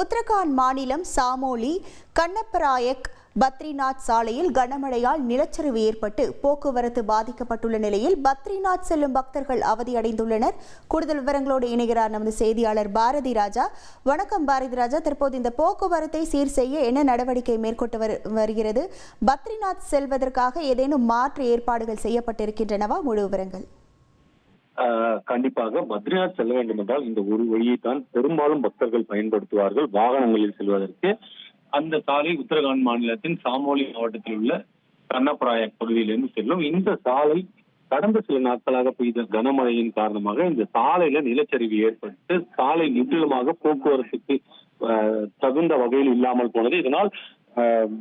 உத்தரகாண்ட் மாநிலம் சாமோலி கண்ணப்பராயக் பத்ரிநாத் சாலையில் கனமழையால் நிலச்சரிவு ஏற்பட்டு போக்குவரத்து பாதிக்கப்பட்டுள்ள நிலையில் பத்ரிநாத் செல்லும் பக்தர்கள் அவதியடைந்துள்ளனர். கூடுதல் விவரங்களோடு இணைகிறார் நமது செய்தியாளர் பாரதி ராஜா. வணக்கம் பாரதி ராஜா. தற்போது இந்த போக்குவரத்தை சீர் செய்ய என்ன நடவடிக்கை மேற்கொண்டு வருகிறது? பத்ரிநாத் செல்வதற்காக ஏதேனும் மாற்று ஏற்பாடுகள் செய்யப்பட்டிருக்கின்றனவா? முழு விவரங்கள். கண்டிப்பாக பத்ரிநாத் செல்ல வேண்டும் என்றால் இந்த ஒரு வழியை தான் பெரும்பாலும் பக்தர்கள் பயன்படுத்துவார்கள் வாகனங்களில் செல்வதற்கு. அந்த சாலை உத்தரகாண்ட் மாநிலத்தின் சாமோலி மாவட்டத்தில் உள்ள கண்ணப்பராயக் பகுதியிலிருந்து செல்லும். இந்த சாலை கடந்த சில நாட்களாக பெய்த கனமழையின் காரணமாக இந்த சாலையில நிலச்சரிவு ஏற்பட்டு சாலை முற்றிலுமாக போக்குவரத்துக்கு தகுந்த வகையில் இல்லாமல் போனது. இதனால்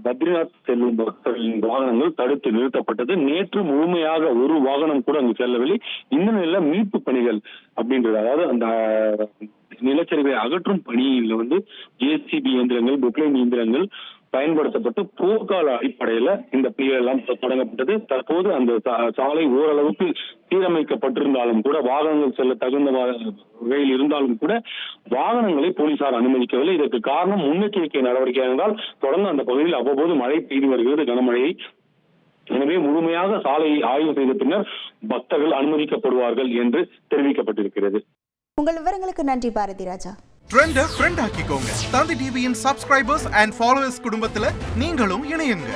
பத்ரிநாத் செல்லும் பக்தர்களின் வாகனங்கள் தடுத்து நிறுத்தப்பட்டது. நேற்று முழுமையாக ஒரு வாகனம் கூட அங்கு செல்லவில்லை. இந்த நிலையில மீட்பு பணிகள் அப்படின்றது, அதாவது அந்த நிலச்சரிவை அகற்றும் பணியில் ஜேசிபி இயந்திரங்கள், புக்லைன் இயந்திரங்கள் பயன்படுத்தப்பட்டு போர்க்கால அடிப்படையில இந்த பணிகள் எல்லாம் தொடங்கப்பட்டது. தற்போது அந்த சாலை ஓரளவுக்கு சீரமைக்கப்பட்டிருந்தாலும் கூட, வாகனங்கள் செல்ல தகுந்த வகையில் இருந்தாலும் கூட வாகனங்களை போலீசார் அனுமதிக்கவில்லை. இதற்கு காரணம் முன்னெச்சரிக்கை நடவடிக்கை என்றால் தொடர்ந்து அந்த பகுதியில் அவ்வப்போது மழை பெய்து வருகிறது, கனமழையை. எனவே முழுமையாக சாலையை ஆய்வு செய்த பின்னர் பக்தர்கள் அனுமதிக்கப்படுவார்கள் என்று தெரிவிக்கப்பட்டிருக்கிறது. உங்கள் விவரங்களுக்கு நன்றி பாரதி ராஜா. ட்ரெண்ட ஃப்ரெண்ட் ஆக்கிக்கோங்க. தந்தி டிவியின் சப்ஸ்கிரைபர்ஸ் அண்ட் ஃபாலோவர்ஸ் குடும்பத்துல நீங்களும் இணையுங்க.